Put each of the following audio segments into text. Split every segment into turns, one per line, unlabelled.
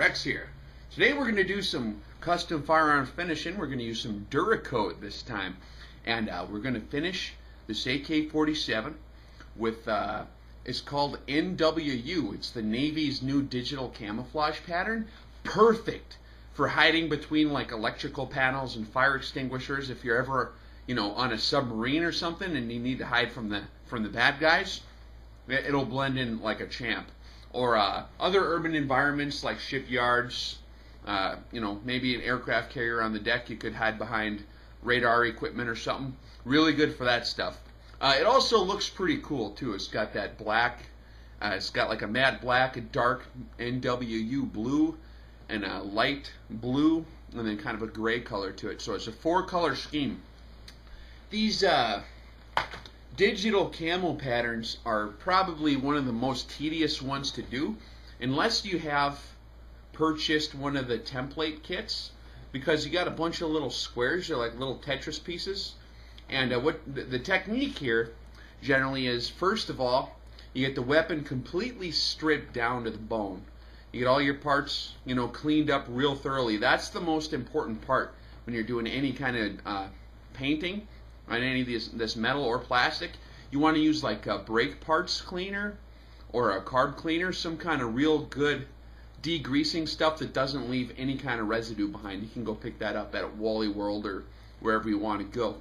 Rex here. Today we're going to do some custom firearms finishing. We're going to use some Duracoat this time. And we're going to finish this AK-47 with, it's called NWU. It's the Navy's new digital camouflage pattern. Perfect for hiding between like electrical panels and fire extinguishers if you're ever, you know, on a submarine or something and you need to hide from the bad guys. It'll blend in like a champ. Or other urban environments like shipyards, you know, maybe an aircraft carrier on the deck, you could hide behind radar equipment or something. Really good for that stuff. It also looks pretty cool too. It's got that black, it's got like a matte black, a dark NWU blue, and a light blue, and then kind of a gray color to it. So it's a 4-color scheme. These digital camo patterns are probably one of the most tedious ones to do unless you have purchased one of the template kits, because you got a bunch of little squares. They're like little Tetris pieces, and what the technique here generally is, first of all, you get the weapon completely stripped down to the bone. You get all your parts, you know, cleaned up real thoroughly. That's the most important part when you're doing any kind of painting on any of this metal or plastic. You want to use like a brake parts cleaner or a carb cleaner, some kind of real good degreasing stuff that doesn't leave any kind of residue behind. You can go pick that up at Wally World or wherever you want to go.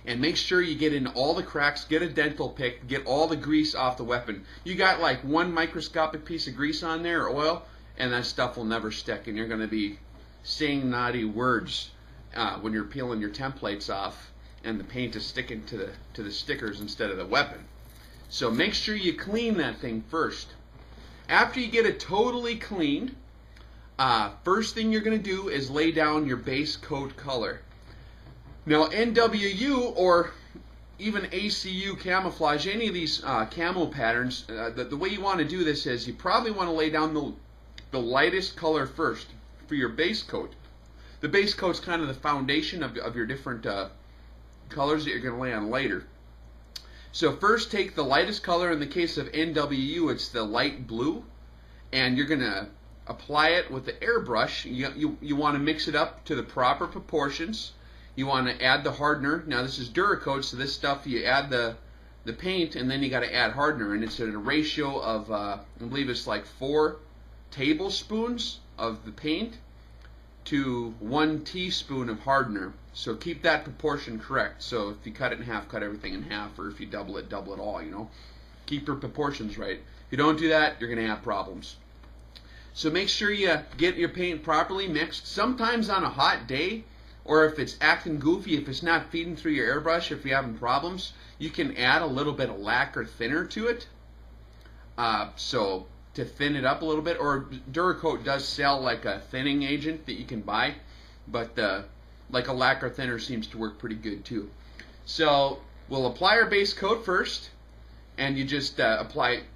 And make sure you get in all the cracks, get a dental pick, get all the grease off the weapon. You got like one microscopic piece of grease on there or oil, and that stuff will never stick, and you're going to be saying naughty words when you're peeling your templates off and the paint is sticking to the stickers instead of the weapon. So make sure you clean that thing first. After you get it totally cleaned, first thing you're going to do is lay down your base coat color. Now NWU or even ACU camouflage, any of these camo patterns, the way you want to do this is you probably want to lay down the lightest color first for your base coat. The base coat's kind of the foundation of your different colors that you're going to lay on later. So first take the lightest color. In the case of NWU, it's the light blue, and you're going to apply it with the airbrush. You want to mix it up to the proper proportions. You want to add the hardener. Now this is Duracoat, so this stuff you add the paint and then you got to add hardener, and it's in a ratio of I believe it's like 4 tablespoons of the paint to 1 teaspoon of hardener. So keep that proportion correct. So if you cut it in half, cut everything in half, or if you double it all, you know. Keep your proportions right. If you don't do that, you're going to have problems. So make sure you get your paint properly mixed. Sometimes on a hot day, or if it's acting goofy, if it's not feeding through your airbrush, if you're having problems, you can add a little bit of lacquer thinner to it. So to thin it up a little bit, or Duracoat does sell like a thinning agent that you can buy, but like a lacquer thinner seems to work pretty good too. So we'll apply our base coat first, and you just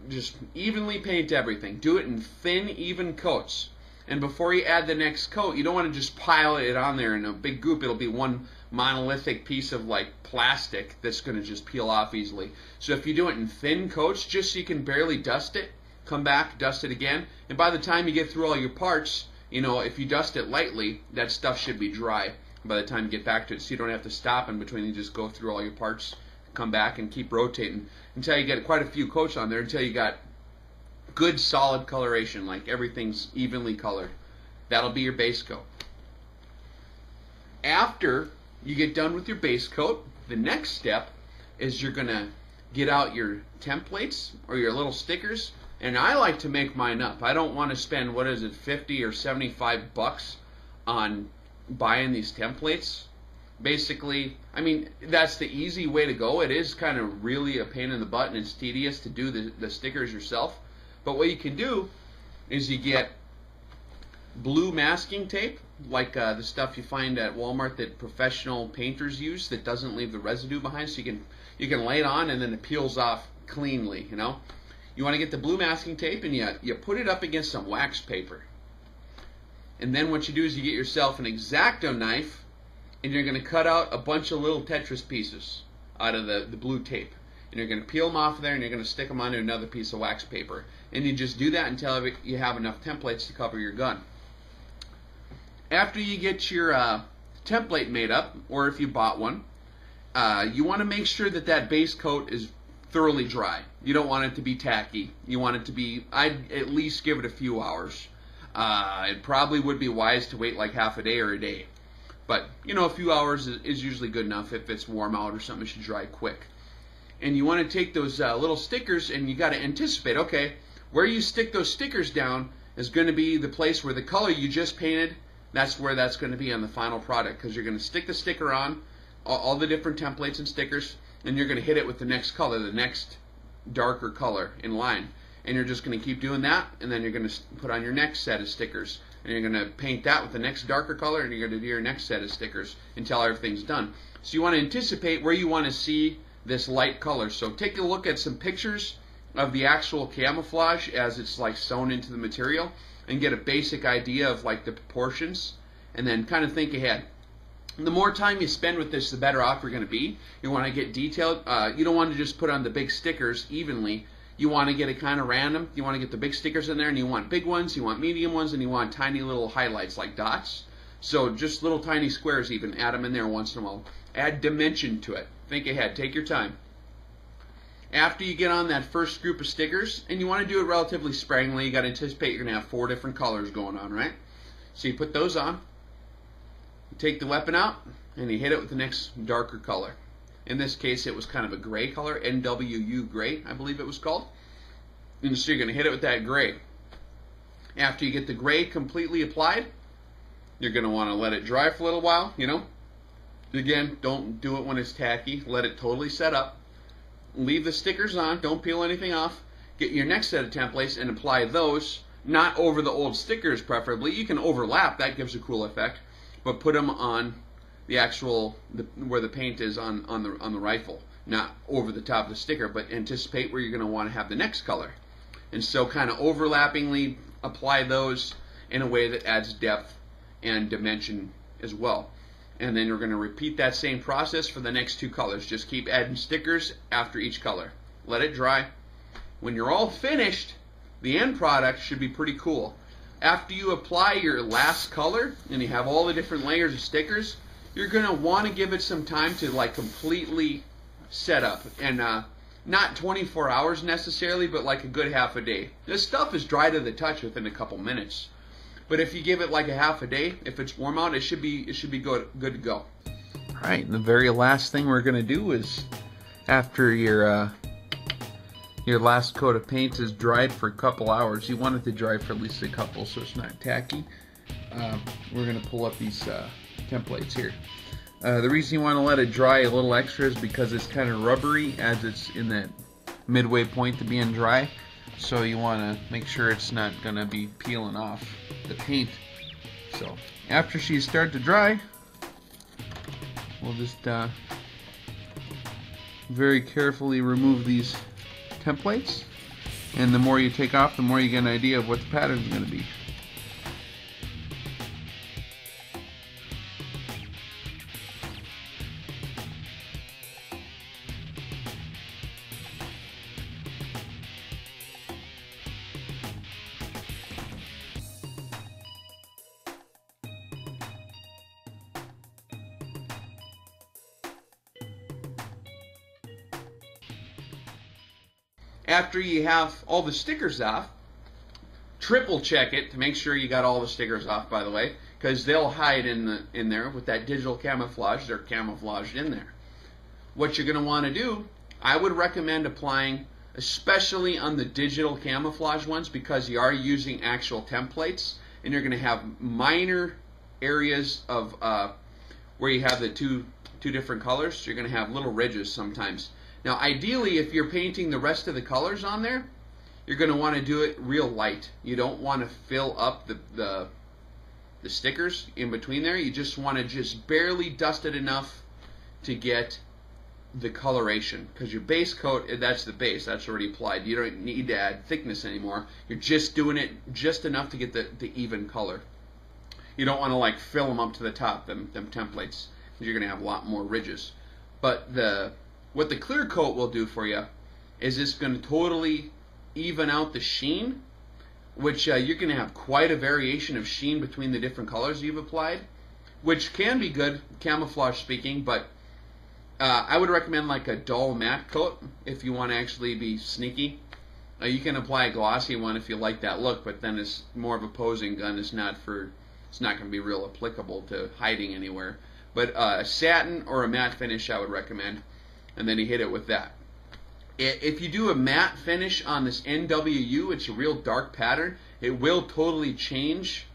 just evenly paint everything. Do it in thin, even coats. And before you add the next coat, you don't want to just pile it on there in a big goop. It'll be one monolithic piece of like plastic that's going to just peel off easily. So if you do it in thin coats, just so you can barely dust it, come back, dust it again, and by the time you get through all your parts, you know, if you dust it lightly, that stuff should be dry by the time you get back to it, so you don't have to stop in between. You just go through all your parts, come back, and keep rotating until you get quite a few coats on there, until you got good solid coloration, like everything's evenly colored. That'll be your base coat. After you get done with your base coat, the next step is you're going to get out your templates or your little stickers. And I like to make mine up. I don't want to spend, what is it, 50 or 75 bucks on buying these templates. Basically, I mean, that's the easy way to go. It is kind of really a pain in the butt, and it's tedious to do the stickers yourself. But what you can do is you get blue masking tape, like the stuff you find at Walmart that professional painters use that doesn't leave the residue behind, so you can lay it on and then it peels off cleanly, you know. You want to get the blue masking tape and you put it up against some wax paper. And then what you do is you get yourself an X-Acto knife, and you're going to cut out a bunch of little Tetris pieces out of the blue tape. and you're going to peel them off of there, and you're going to stick them onto another piece of wax paper. And you just do that until you have enough templates to cover your gun. After you get your template made up, or if you bought one, you want to make sure that that base coat is thoroughly dry. You don't want it to be tacky. You want it to be, I'd at least give it a few hours. It probably would be wise to wait like half a day or a day. But, you know, a few hours is usually good enough. If it's warm out or something, it should dry quick. And you want to take those little stickers, and you got to anticipate, okay, where you stick those stickers down is going to be the place where the color you just painted, that's where that's going to be on the final product, because you're going to stick the sticker on, all the different templates and stickers, and you're going to hit it with the next color, the next darker color in line. And you're just going to keep doing that, and then you're going to put on your next set of stickers. And you're going to paint that with the next darker color, and you're going to do your next set of stickers until everything's done. So you want to anticipate where you want to see this light color. So take a look at some pictures of the actual camouflage as it's like sewn into the material, and get a basic idea of like the proportions, and then kind of think ahead. The more time you spend with this, the better off you're going to be. You want to get detailed. You don't want to just put on the big stickers evenly. You want to get it kind of random. You want to get the big stickers in there, and you want big ones, you want medium ones, and you want tiny little highlights like dots. So just little tiny squares even, add them in there once in a while. Add dimension to it. Think ahead. Take your time. After you get on that first group of stickers, and you want to do it relatively sparingly, you got to anticipate you're going to have 4 different colors going on, right? So you put those on. You take the weapon out, and you hit it with the next darker color. In this case, it was kind of a gray color, NWU gray, I believe it was called. And so you're going to hit it with that gray. After you get the gray completely applied, you're going to want to let it dry for a little while, you know. Again, don't do it when it's tacky. Let it totally set up. Leave the stickers on. Don't peel anything off. Get your next set of templates and apply those, not over the old stickers preferably. You can overlap. That gives a cool effect. But put them on the actual, where the paint is on the rifle, not over the top of the sticker, but anticipate where you're going to want to have the next color. And so kind of overlappingly apply those in a way that adds depth and dimension as well. And then you're going to repeat that same process for the next 2 colors. Just keep adding stickers after each color. Let it dry. When you're all finished, the end product should be pretty cool. After you apply your last color and you have all the different layers of stickers, you're going to want to give it some time to like completely set up. And not 24 hours necessarily, but like a good half a day. This stuff is dry to the touch within a couple minutes. But if you give it like a half a day, if it's warm out, it should be good to go. All right, and the very last thing we're going to do is, after your last coat of paint is dried for a couple hours, you want it to dry for at least a couple so it's not tacky. We're going to pull up these templates here. The reason you want to let it dry a little extra is because it's kind of rubbery as it's in that midway point to being dry. So you want to make sure it's not going to be peeling off the paint. So after she's started to dry, we'll just very carefully remove these templates. And the more you take off, the more you get an idea of what the pattern is going to be. After you have all the stickers off, triple check it to make sure you got all the stickers off, by the way, because they'll hide in there with that digital camouflage. They're camouflaged in there. What you're going to want to do, I would recommend applying, especially on the digital camouflage ones, because you are using actual templates, and you're going to have minor areas of where you have the two different colors. So you're going to have little ridges sometimes. Now ideally, if you're painting the rest of the colors on there, you're going to want to do it real light. You don't want to fill up the stickers in between there. You just want to just barely dust it enough to get the coloration, because your base coat, that's the base, that's already applied. You don't need to add thickness anymore. You're just doing it just enough to get the even color. You don't want to like fill them up to the top, them templates, because you're going to have a lot more ridges. But the What the clear coat will do for you is it's going to totally even out the sheen, which you're going to have quite a variation of sheen between the different colors you've applied, which can be good, camouflage speaking, but I would recommend like a dull matte coat if you want to actually be sneaky. You can apply a glossy one if you like that look, but then it's more of a posing gun. It's not going to be real applicable to hiding anywhere. But a satin or a matte finish I would recommend, and then you hit it with that. If you do a matte finish on this NWU, it's a real dark pattern, it will totally change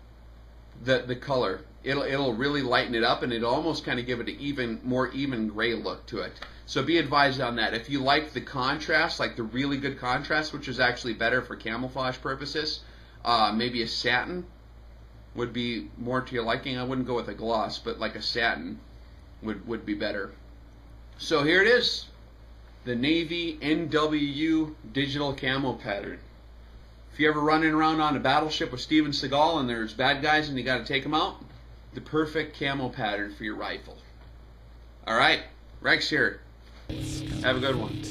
the color. It'll really lighten it up, and it'll almost kind of give it an more even gray look to it. So be advised on that. If you like the contrast, like the really good contrast, which is actually better for camouflage purposes, maybe a satin would be more to your liking. I wouldn't go with a gloss, but like a satin would be better. So here it is, the Navy NWU Digital Camo pattern. If you're ever running around on a battleship with Steven Seagal and there's bad guys and you got to take them out, the perfect camo pattern for your rifle. All right, Rex here. Have a good one.